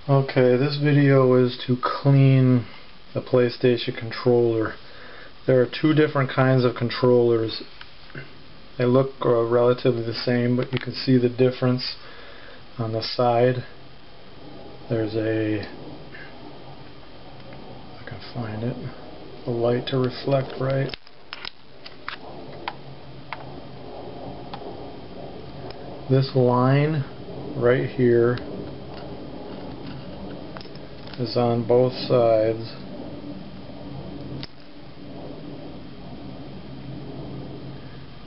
Okay, this video is to clean the PlayStation controller. There are two different kinds of controllers. They look relatively the same, but you can see the difference on the side. There's a, I can find it, the light to reflect right. This line right here is on both sides.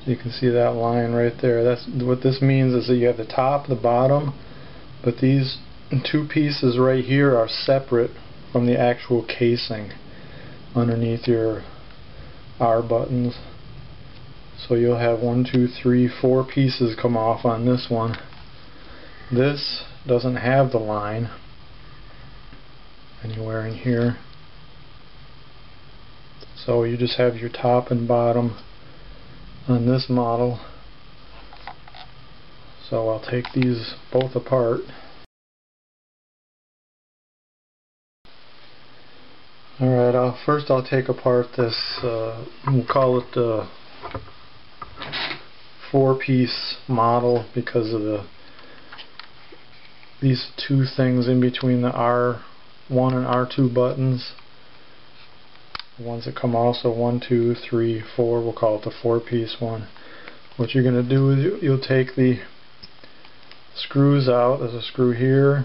You can see that line right there. That's what this means, is that you have the top, the bottom, but these two pieces right here are separate from the actual casing underneath your R buttons. So you'll have 1, 2, 3, 4 pieces come off on this one. This doesn't have the line anywhere in here, so you just have your top and bottom on this model. So I'll take these both apart. Alright, first I'll take apart this, we'll call it the 4-piece model because of these two things in between the R1 and R2 buttons. The ones that come off, so 1, 2, 3, 4, we'll call it the 4-piece one. What you're going to do is you'll take the screws out. There's a screw here,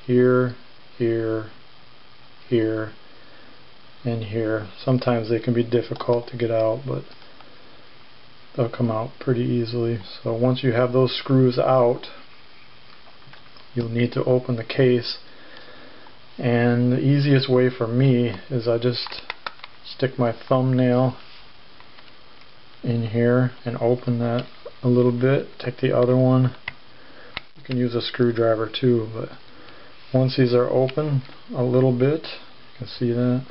here, here, here, and here. Sometimes they can be difficult to get out, but they'll come out pretty easily. So once you have those screws out, you'll need to open the case, and the easiest way for me is I just stick my thumbnail in here and open that a little bit. Take the other one. You can use a screwdriver too, but once these are open a little bit, you can see that,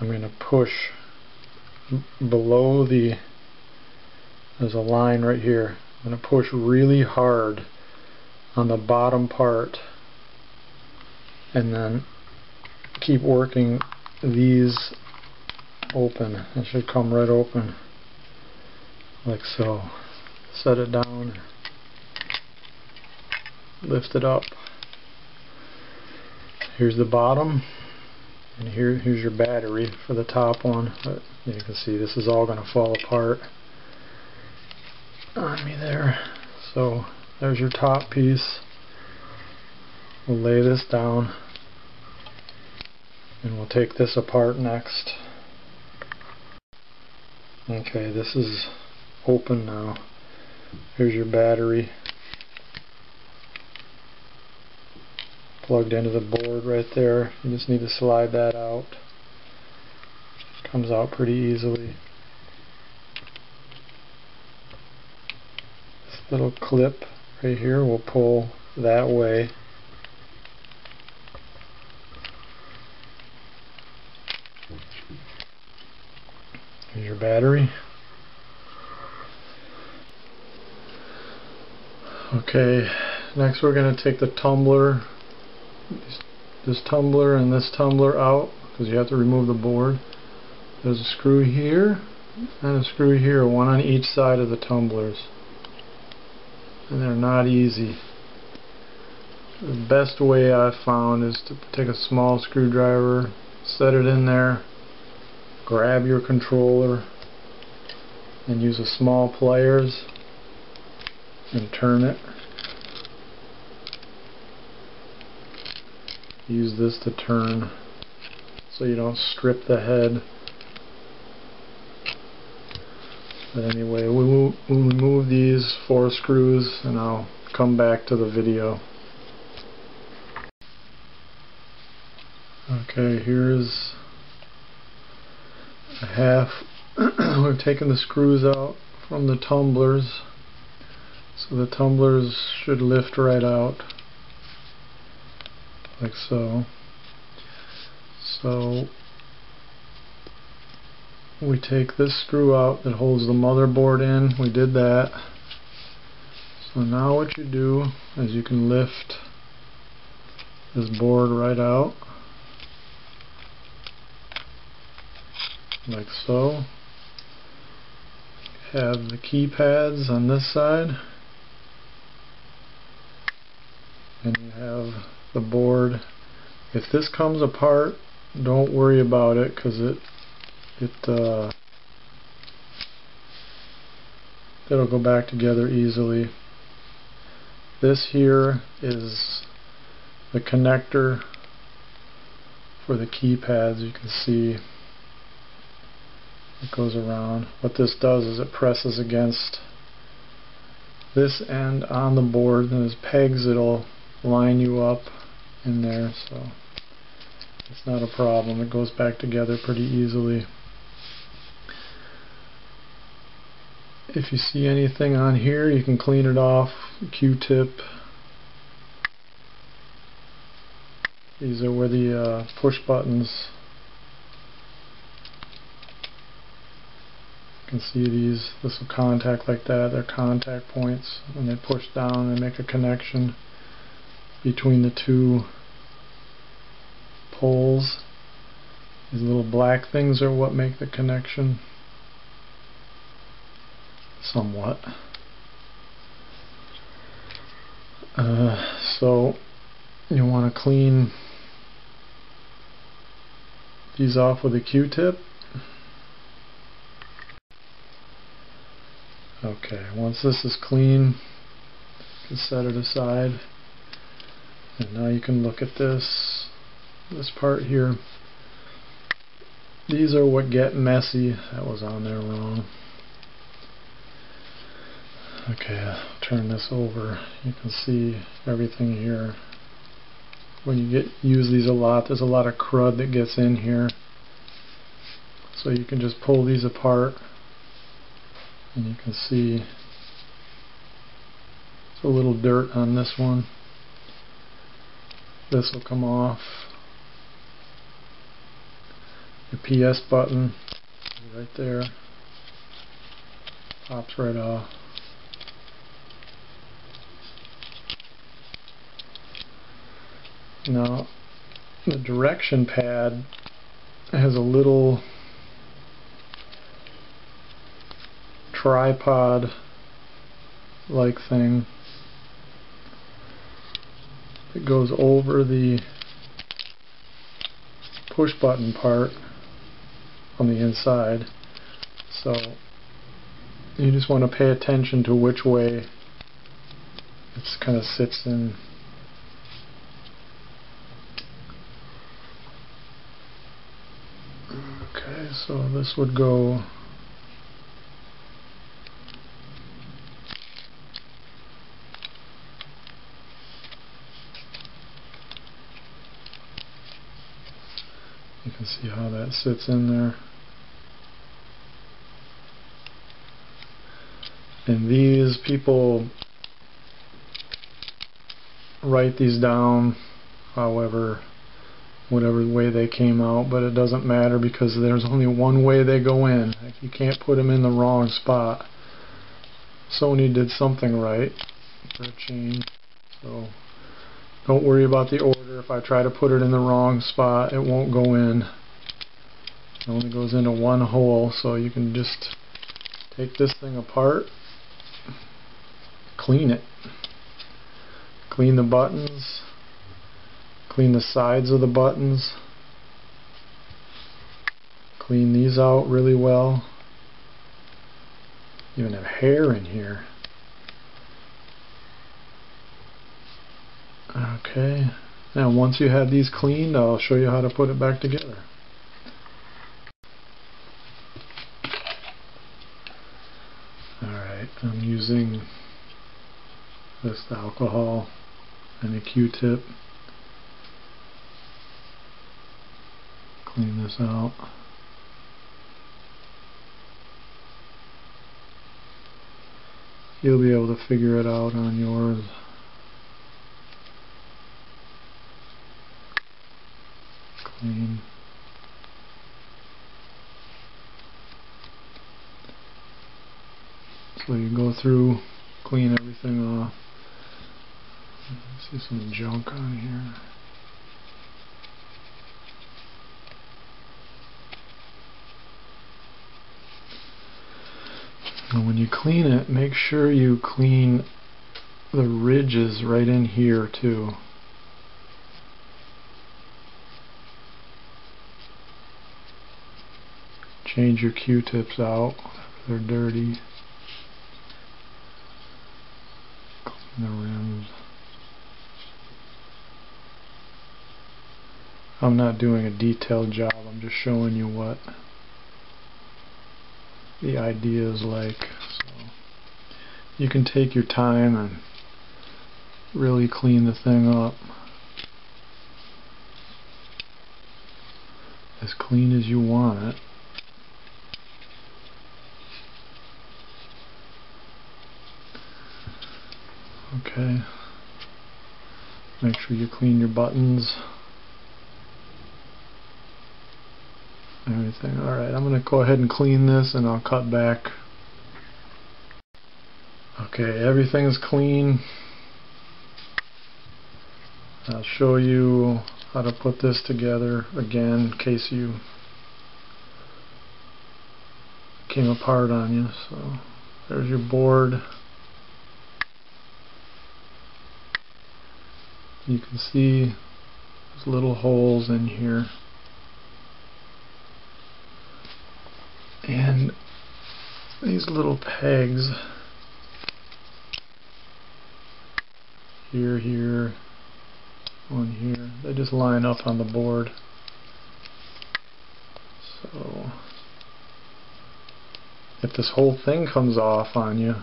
I'm going to push below there's a line right here. I'm going to push really hard on the bottom part and then keep working these open. It should come right open like so. Set it down, lift it up. Here's the bottom, and here's your battery for the top one. But you can see this is all going to fall apart on me there. So there's your top piece. We'll lay this down and we'll take this apart next. Okay, this is open now. Here's your battery plugged into the board right there. You just need to slide that out. Comes out pretty easily. This little clip right here will pull that way. Here's your battery. Okay, next we're going to take the tumbler, this tumbler and this tumbler out, because you have to remove the board. There's a screw here and a screw here, one on each side of the tumblers, and they're not easy. The best way I've found is to take a small screwdriver, set it in there, grab your controller and use a small pliers and turn it. Use this to turn so you don't strip the head. But anyway, we'll remove these 4 screws and I'll come back to the video. Okay, here's a half. We've taken the screws out from the tumblers, so the tumblers should lift right out like so. So we take this screw out that holds the motherboard in. We did that. So now what you do is you can lift this board right out, like so. Have the keypads on this side, and you have the board. If this comes apart, don't worry about it, because it'll go back together easily. This here is the connector for the keypads. You can see it goes around. What this does is it presses against this end on the board, and as pegs it'll line you up in there, so it's not a problem. It goes back together pretty easily. If you see anything on here, you can clean it off. Q-tip. These are where the push buttons. You can see these. This will contact like that. They're contact points. When they push down, they make a connection between the two poles. These little black things are what make the connection. Somewhat. So you want to clean these off with a Q-tip. Okay, once this is clean, you can set it aside, and now you can look at this part here. These are what get messy. That was on there wrong. Okay, I'll turn this over. You can see everything here. When you use these a lot, there's a lot of crud that gets in here. So you can just pull these apart, and you can see there's a little dirt on this one. This will come off. The PS button right there pops right off. Now the direction pad has a little tripod like thing that goes over the push button part on the inside, so you just want to pay attention to which way it kind of sits in. Okay, so this would go you can see how that sits in there. And these people write these down whatever way they came out, but it doesn't matter because there's only one way they go in. You can't put them in the wrong spot. Sony did something right for a change, so don't worry about the order. If I try to put it in the wrong spot, it won't go in. It only goes into one hole, so you can just take this thing apart, clean it. Clean the buttons, clean the sides of the buttons, clean these out really well. You even have hair in here. Okay, now once you have these cleaned, I'll show you how to put it back together. Alright, I'm using this alcohol and a Q-tip. Clean this out. You'll be able to figure it out on yours. Clean. So you go through clean everything off. I see some junk on here. And when you clean it, make sure you clean the ridges right in here too. Change your Q-tips out if they're dirty. Clean the rims. I'm not doing a detailed job, I'm just showing you what the idea is like. So you can take your time and really clean the thing up as clean as you want it. Okay, make sure you clean your buttons, everything. Alright, I'm going to go ahead and clean this and I'll cut back. Okay, everything's clean. I'll show you how to put this together again in case you came apart on you. So there's your board. You can see there's little holes in here, and these little pegs here, one here, they just line up on the board. So if this whole thing comes off on you,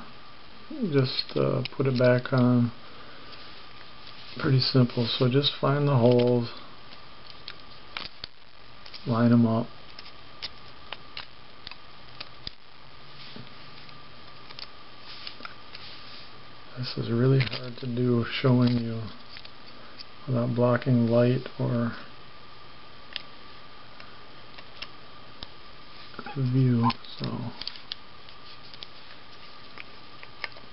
just put it back on. Pretty simple. So just find the holes, line them up. This is really hard to do, showing you without blocking light or view. So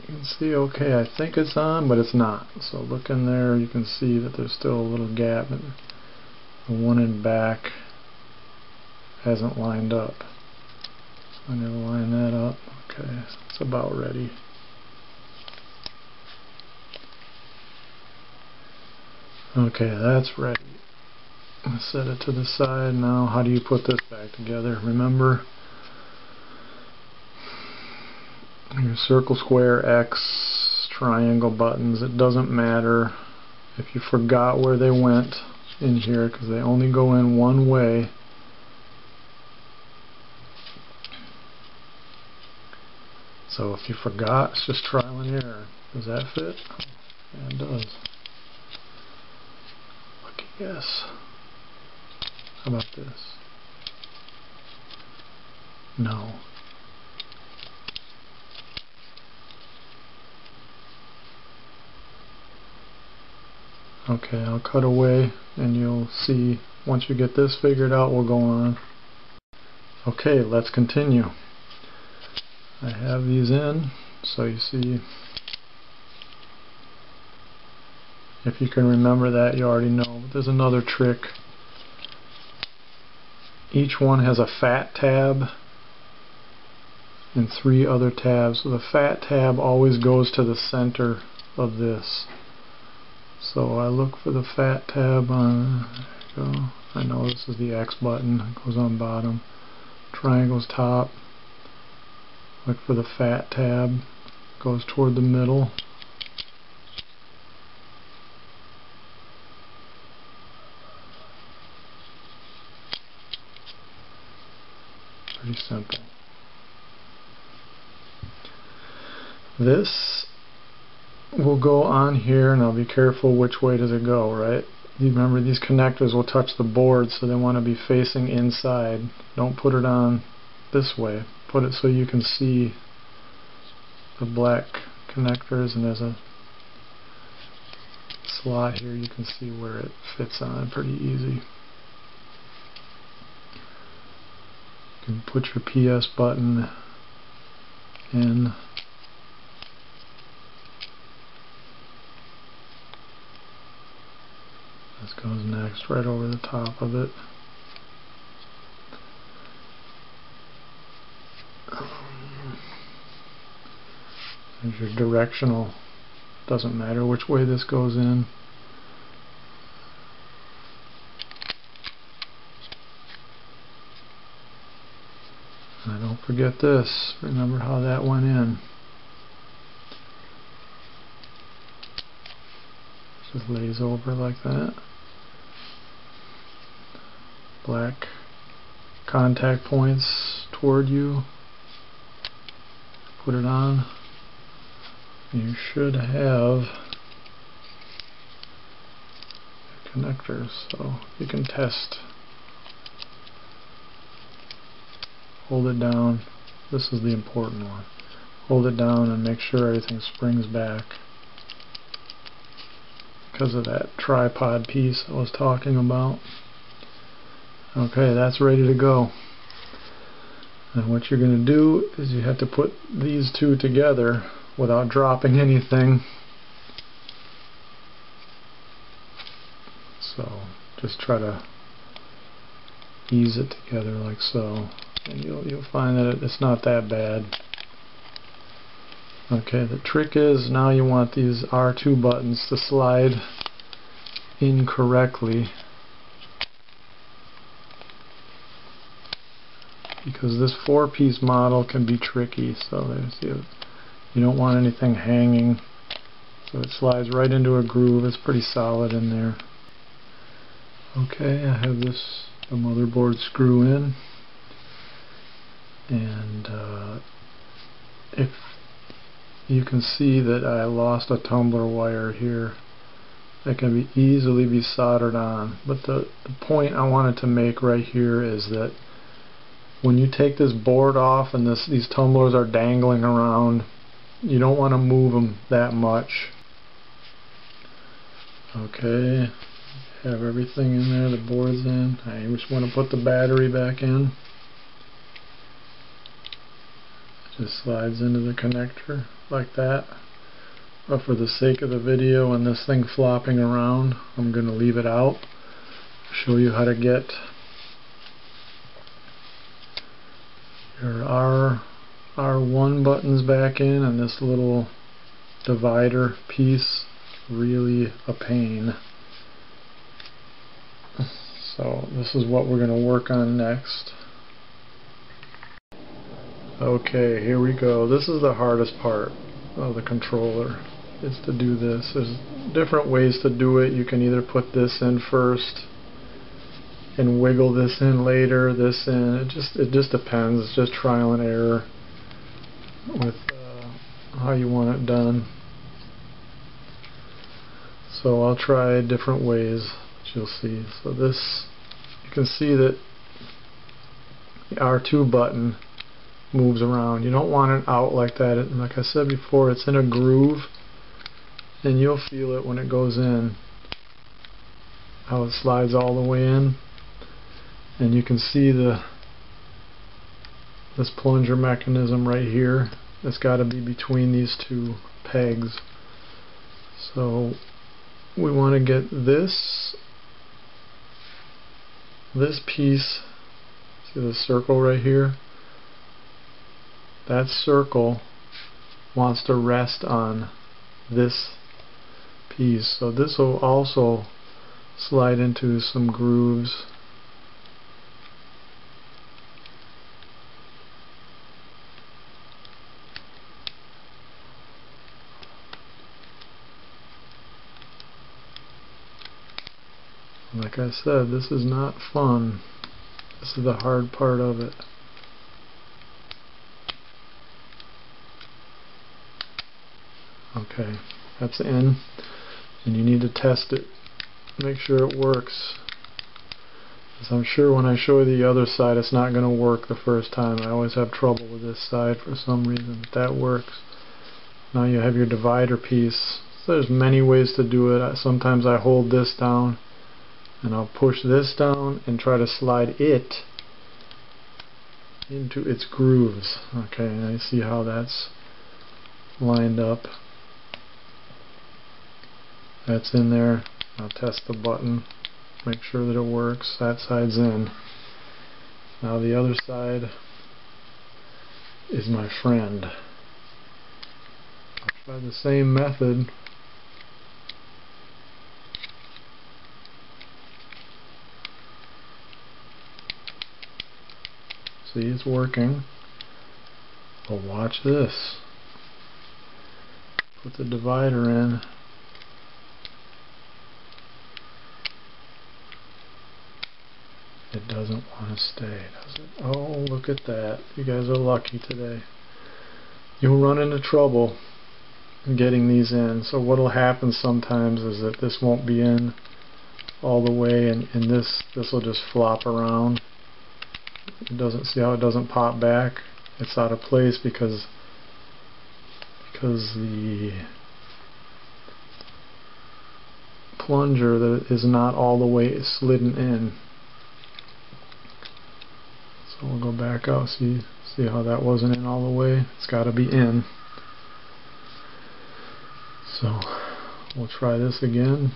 you can see, okay, I think it's on, but it's not. So look in there, you can see that there's still a little gap, and the one in back hasn't lined up. So I'm going to line that up. Okay, it's about ready. Okay, that's ready. Let's set it to the side. Now, how do you put this back together? Remember, your circle, square, X, triangle buttons, it doesn't matter if you forgot where they went in here, because they only go in one way. So if you forgot, it's just trial and error. Does that fit? Yeah, it does. Lucky guess. How about this? No. Okay, I'll cut away and you'll see. Once you get this figured out, we'll go on. Okay, let's continue. I have these in, so you see, if you can remember that, you already know. But there's another trick. Each one has a fat tab and 3 other tabs. So the fat tab always goes to the center of this. So I look for the fat tab on, there you go. I know this is the X button, it goes on bottom. Triangle's top. Look for the fat tab, goes toward the middle. Pretty simple. This will go on here. Now be careful, which way does it go, right? You remember, these connectors will touch the board, so they want to be facing inside. Don't put it on this way. Put it so you can see the black connectors, and there's a slot here. You can see where it fits on pretty easy. You can put your PS button in. This goes next, right over the top of it. There's your directional. Doesn't matter which way this goes in. And don't forget this. Remember how that went in. Just lays over like that. Black contact points toward you. Put it on. You should have connectors, so you can test. Hold it down. This is the important one. Hold it down and make sure everything springs back, because of that tripod piece I was talking about. Okay, that's ready to go. And what you're going to do is you have to put these two together without dropping anything. So just try to ease it together like so, and you'll find that it's not that bad. Okay, the trick is now you want these R2 buttons to slide in correctly, because this 4-piece model can be tricky. So there's you don't want anything hanging, so it slides right into a groove. It's pretty solid in there. Okay, I have the motherboard screw in, and if you can see that I lost a tumbler wire here, that can easily be soldered on. But the point I wanted to make right here is that when you take this board off and these tumblers are dangling around, you don't want to move them that much. Okay, have everything in there, the board's in. I just want to put the battery back in. It just slides into the connector like that. But for the sake of the video and this thing flopping around, I'm going to leave it out. Show you how to get your R1 buttons back in, and this little divider piece, really a pain. So this is what we're going to work on next. Okay, here we go. This is the hardest part of the controller, is to do this. There's different ways to do it. You can either put this in first and wiggle this in later, this in. It just depends. It's just trial and error with how you want it done. So I'll try different ways that you'll see. So this, you can see that the R2 button moves around. You don't want it out like that. Like I said before, it's in a groove, and you'll feel it when it goes in, how it slides all the way in. And you can see this plunger mechanism right here. It's got to be between these two pegs. So we want to get this piece, see the circle right here? That circle wants to rest on this piece. So this will also slide into some grooves. Like I said, this is not fun. This is the hard part of it. Okay, that's in, and you need to test it. Make sure it works. Because I'm sure when I show you the other side, it's not going to work the first time. I always have trouble with this side for some reason, but that works. Now you have your divider piece. So there's many ways to do it. Sometimes I hold this down, and I'll push this down and try to slide it into its grooves. Okay, now you see how that's lined up. That's in there. I'll test the button. make sure that it works. That side's in. Now the other side is my friend. I'll try the same method. See, it's working. But watch this. Put the divider in. It doesn't want to stay, does it? Oh, look at that. You guys are lucky today. You'll run into trouble getting these in. So what will happen sometimes is that this won't be in all the way, and this will just flop around. It doesn't, see how it doesn't pop back? It's out of place because the plunger that is not all the way slidden in. So we'll go back out. See how that wasn't in all the way? It's got to be in. So we'll try this again.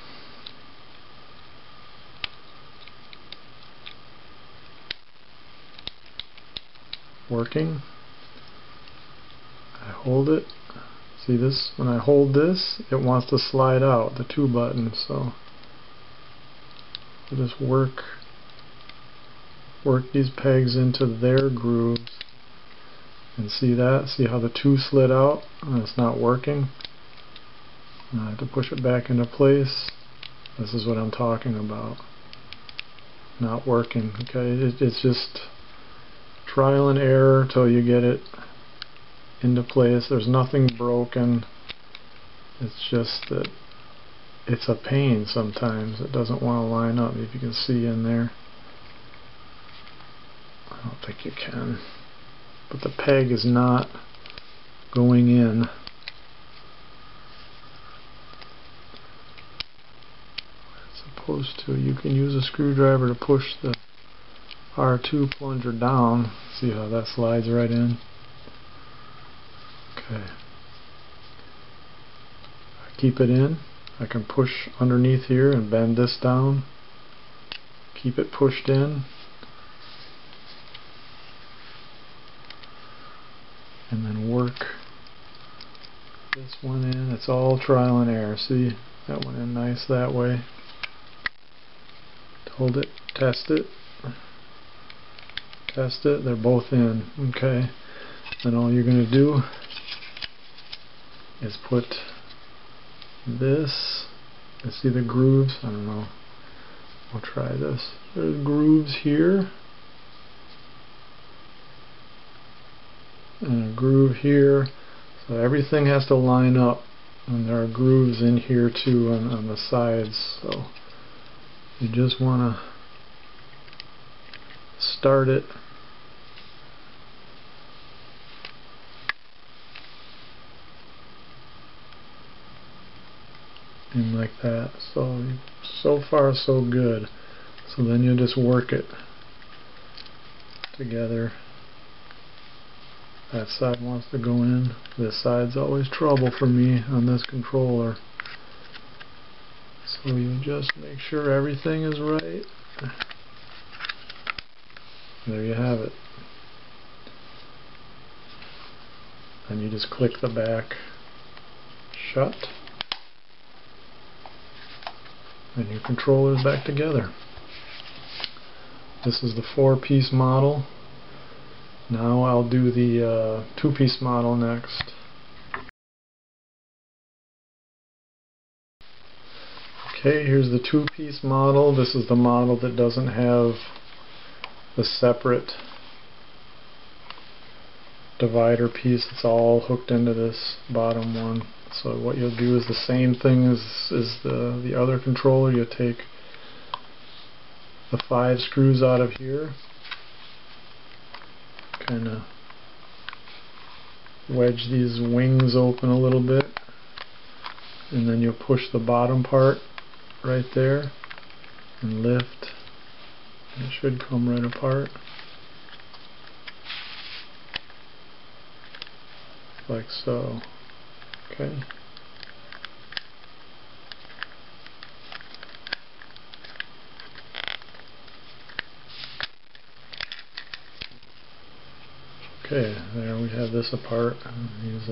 Working. I hold it. See this? When I hold this, it wants to slide out, the 2 buttons. So I'll just work these pegs into their grooves. And see that? See how the 2 slid out? And it's not working. And I have to push it back into place. This is what I'm talking about. Not working. Okay, it's just trial and error till you get it into place. There's nothing broken. It's just that it's a pain sometimes. It doesn't want to line up. If you can see in there. I don't think you can. But the peg is not going in. It's supposed to. You can use a screwdriver to push the R2 plunger down. See how that slides right in? Okay. I keep it in. I can push underneath here and bend this down. Keep it pushed in. And then work this one in. It's all trial and error. See, that went in nice that way. Hold it, test it, test it. They're both in. Okay. Then all you're going to do is put this. You see the grooves? I don't know. We'll try this. There's grooves here. And a groove here, so everything has to line up, and there are grooves in here too on the sides, so you just want to start it in like that. So far so good. So then you just work it together. That side wants to go in. This side's always trouble for me on this controller. So you just make sure everything is right. There you have it. And you just click the back shut. And your controller is back together. This is the 4-piece model. Now I'll do the 2-piece model next. Okay, here's the 2-piece model. This is the model that doesn't have the separate divider piece. It's all hooked into this bottom one. So what you'll do is the same thing as the other controller. You'll take the 5 screws out of here, kind of wedge these wings open a little bit, and then you'll push the bottom part right there and lift, and it should come right apart like so. Okay. Okay, there we have this apart. These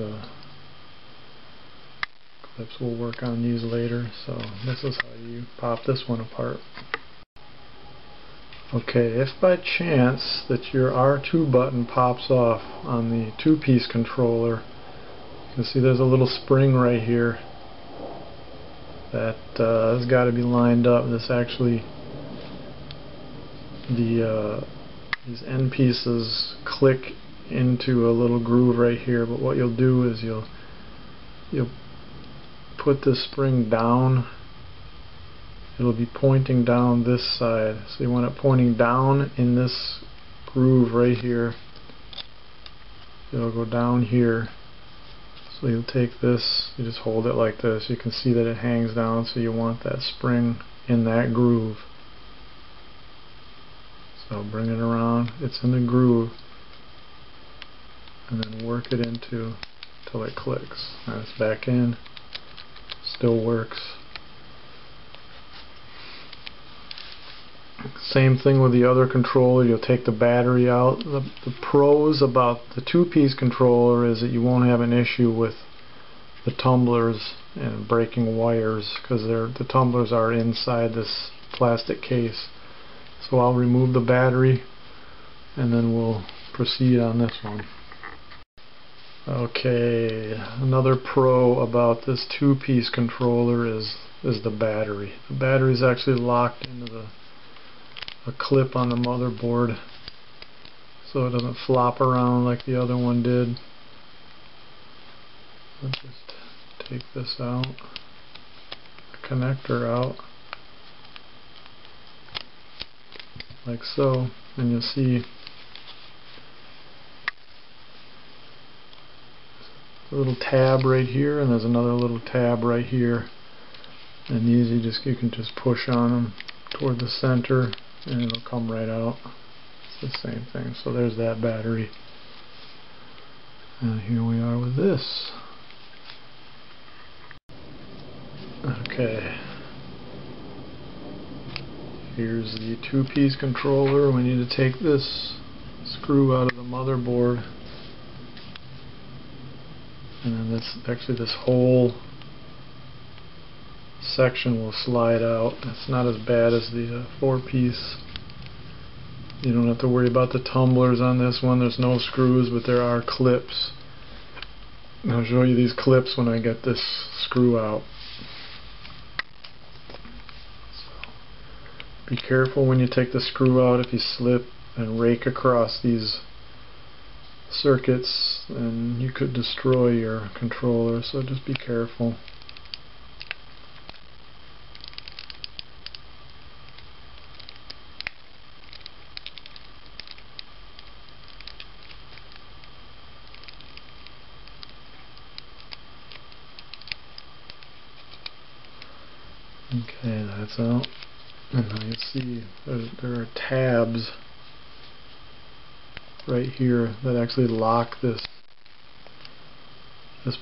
clips will work on these later, so this is how you pop this one apart. Okay, if by chance that your R2 button pops off on the two-piece controller, you can see there's a little spring right here that has got to be lined up. This actually, these end pieces click into a little groove right here, but what you'll do is you'll put this spring down. It'll be pointing down this side, so you want it pointing down in this groove right here. It'll go down here, so you'll take this, you just hold it like this. You can see that it hangs down, so you want that spring in that groove. So bring it around, it's in the groove, and then work it into till it clicks. Now it's back in, still works. Same thing with the other controller. You'll take the battery out. The pros about the two-piece controller is that you won't have an issue with the tumblers and breaking wires, because the tumblers are inside this plastic case. So I'll remove the battery and then we'll proceed on this one. Okay, another pro about this two-piece controller is the battery. The battery is actually locked into a clip on the motherboard, so it doesn't flop around like the other one did. I'll just take this out, the connector out, like so, and you'll see a little tab right here, and there's another little tab right here, and these you can just push on them toward the center and it'll come right out. It's the same thing. So there's that battery, and here we are with this. Okay, here's the two-piece controller. We need to take this screw out of the motherboard, and then this whole section will slide out. It's not as bad as the four-piece. You don't have to worry about the tumblers on this one. There's no screws, but there are clips. I'll show you these clips when I get this screw out. So, be careful when you take the screw out. If you slip and rake across these circuits, and you could destroy your controller, so just be careful. Okay, that's out. And now you see there are tabs right here that actually lock this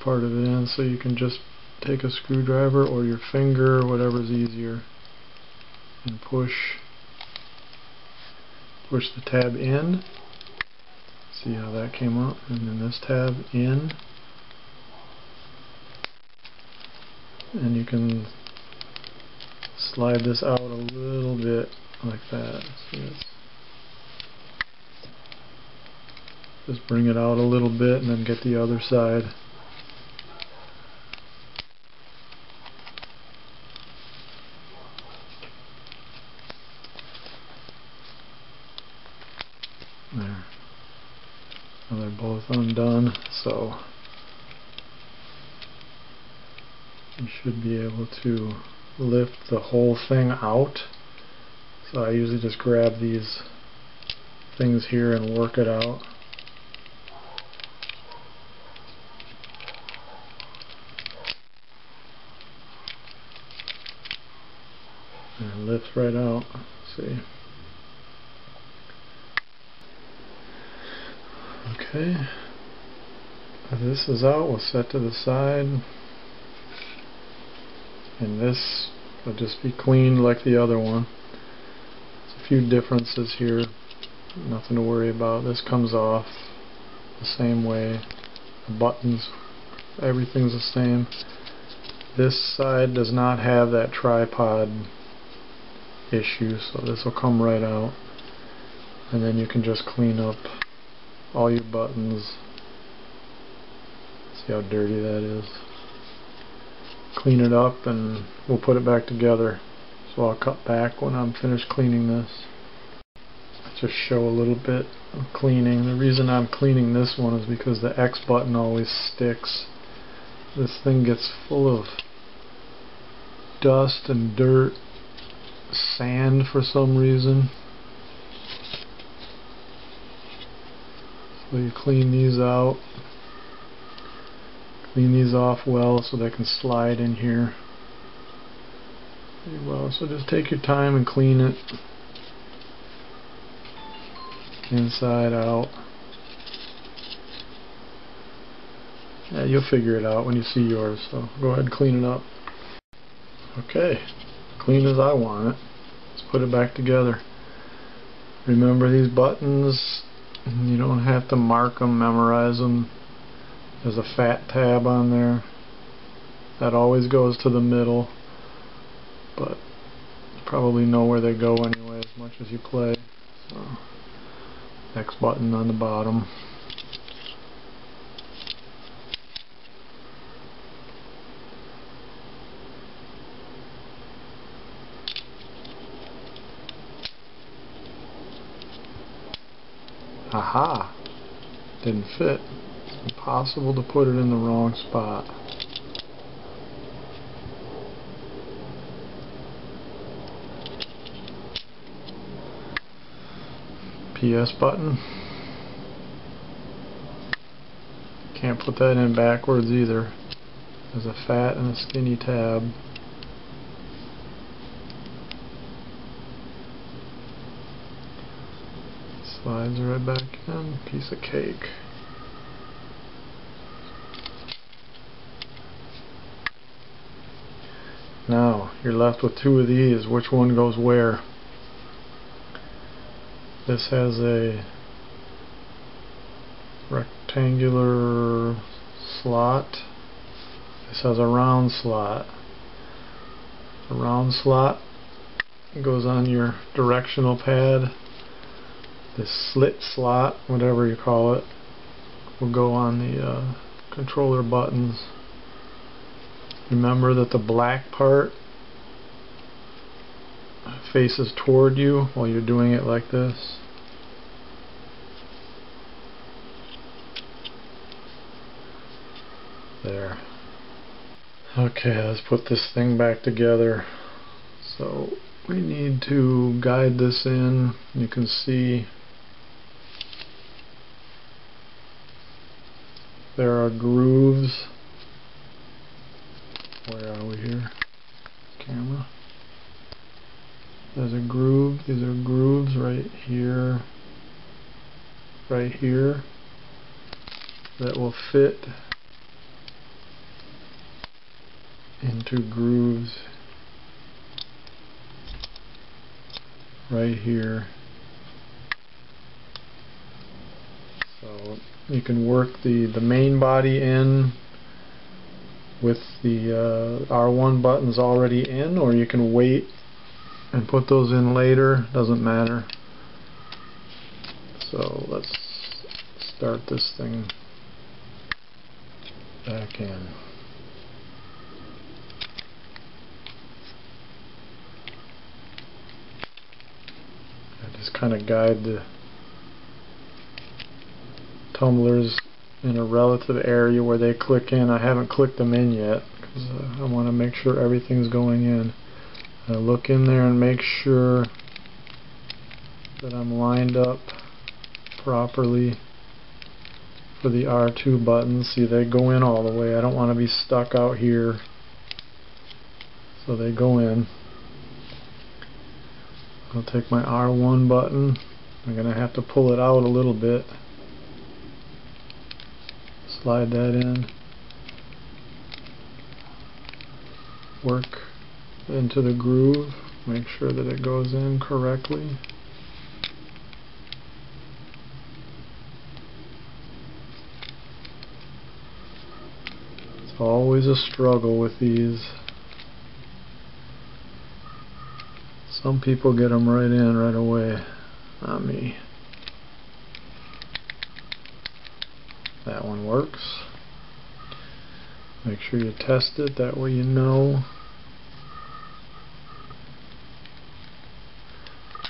part of it in, so you can just take a screwdriver or your finger, whatever's easier, and push the tab in. See how that came out? And then this tab in, and you can slide this out a little bit like that. See, just bring it out a little bit and then get the other side. There. Now they're both undone, so you should be able to lift the whole thing out. So I usually just grab these things here and work it out. And it lifts right out. See? Okay. This is out. We'll set to the side. And this will just be cleaned like the other one. There's a few differences here, nothing to worry about. This comes off the same way. The buttons, everything's the same. This side does not have that tripod issue, so this will come right out. And then you can just clean up all your buttons. See how dirty that is? Clean it up and we'll put it back together. So I'll cut back when I'm finished cleaning this. Just show a little bit of cleaning. The reason I'm cleaning this one is because the X button always sticks. This thing gets full of dust and dirt, sand for some reason. So you clean these out. Clean these off well so they can slide in here pretty well. So just take your time and clean it inside out. Yeah, you'll figure it out when you see yours, so go ahead and clean it up. Okay, clean as I want it. Let's put it back together. Remember these buttons, you don't have to mark them, memorize them. There's a fat tab on there that always goes to the middle, but you probably know where they go anyway as much as you play. So, X button on the bottom. Aha! Didn't fit. It's impossible to put it in the wrong spot. PS button. Can't put that in backwards either. There's a fat and a skinny tab. Slides right back in. Piece of cake. Now you're left with two of these. Which one goes where? This has a rectangular slot. This has a round slot. The round slot goes on your directional pad. This slit slot, whatever you call it, will go on the controller buttons. Remember that the black part faces toward you while you're doing it like this. There. Okay, let's put this thing back together. So we need to guide this in. You can see there are grooves. Where are we here? Camera. There's a groove. These are grooves right here, that will fit into grooves right here. So you can work the main body in with the R1 buttons already in, or you can wait and put those in later. Doesn't matter. So let's start this thing back in. I just kind of guide the tumblers in a relative area where they click in. I haven't clicked them in yet because I want to make sure everything's going in. I look in there and make sure that I'm lined up properly for the R2 buttons. See, they go in all the way. I don't want to be stuck out here, so they go in. I'll take my R1 button. I'm going to have to pull it out a little bit. Slide that in. Work into the groove. Make sure that it goes in correctly. Always a struggle with these. Some people get them right in right away. Not me. That one works. Make sure you test it, that way you know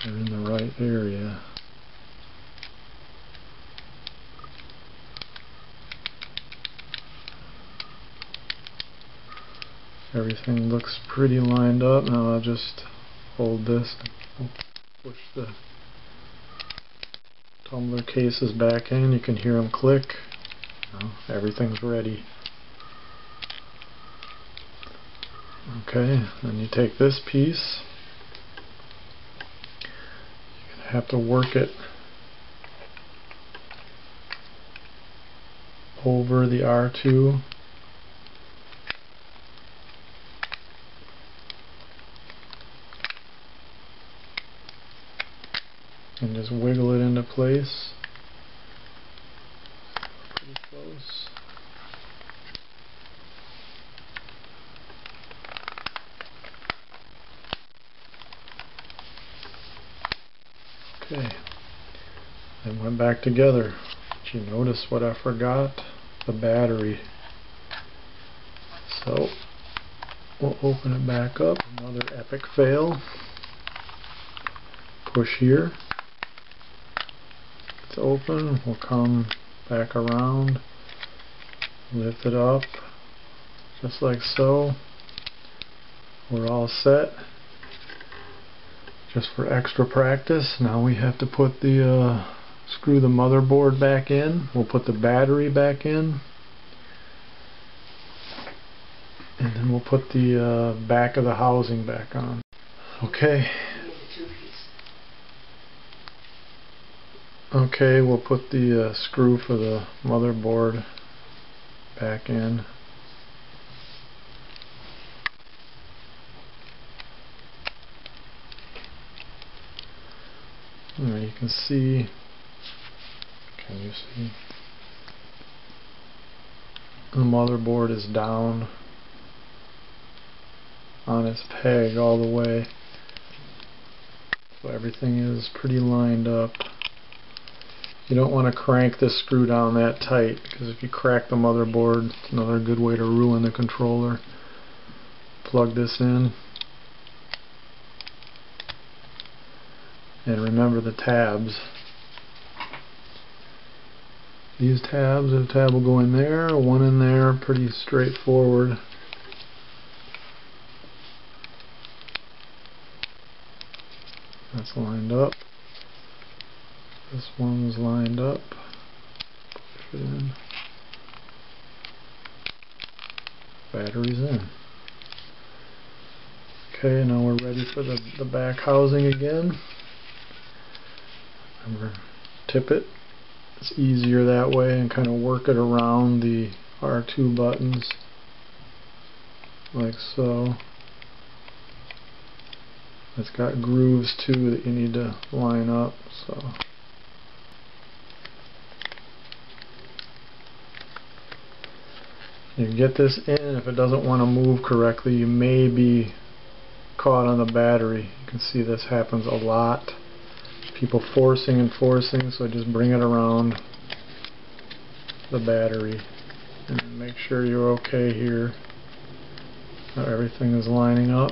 you're in the right area. Everything looks pretty lined up. Now I'll just hold this and push the tumbler cases back in. You can hear them click. Now, everything's ready. Okay, then you take this piece. You're going to have to work it over the R2. And just wiggle it into place. Pretty close. Okay. Then went back together. But you notice what I forgot? The battery. So we'll open it back up. Another epic fail. Push here. It's open. We'll come back around. Lift it up. Just like so. We're all set. Just for extra practice, now we have to put the screw the motherboard back in. We'll put the battery back in, and then we'll put the back of the housing back on. Okay. Okay, we'll put the screw for the motherboard back in. There you can see, can you see? The motherboard is down on its peg all the way. So everything is pretty lined up. You don't want to crank this screw down that tight, because if you crack the motherboard, it's another good way to ruin the controller. Plug this in. And remember the tabs. These tabs, a tab will go in there, one in there, pretty straightforward. That's lined up. This one's lined up. Push it in. Battery's in. Okay, now we're ready for the back housing again. Remember, tip it. It's easier that way, and kind of work it around the R2 buttons like so. It's got grooves too that you need to line up, so you get this in. If it doesn't want to move correctly, you may be caught on the battery. You can see this happens a lot. People forcing and forcing, so just bring it around the battery and make sure you're okay here. So everything is lining up.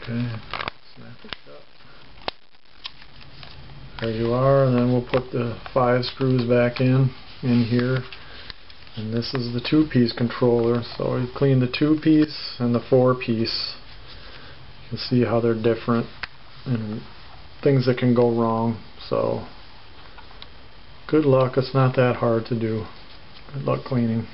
Okay, snap it shut. There you are, and then we'll put the 5 screws back in here. And this is the 2-piece controller, so we cleaned the 2-piece and the 4-piece. You can see how they're different and things that can go wrong. So good luck, it's not that hard to do. Good luck cleaning.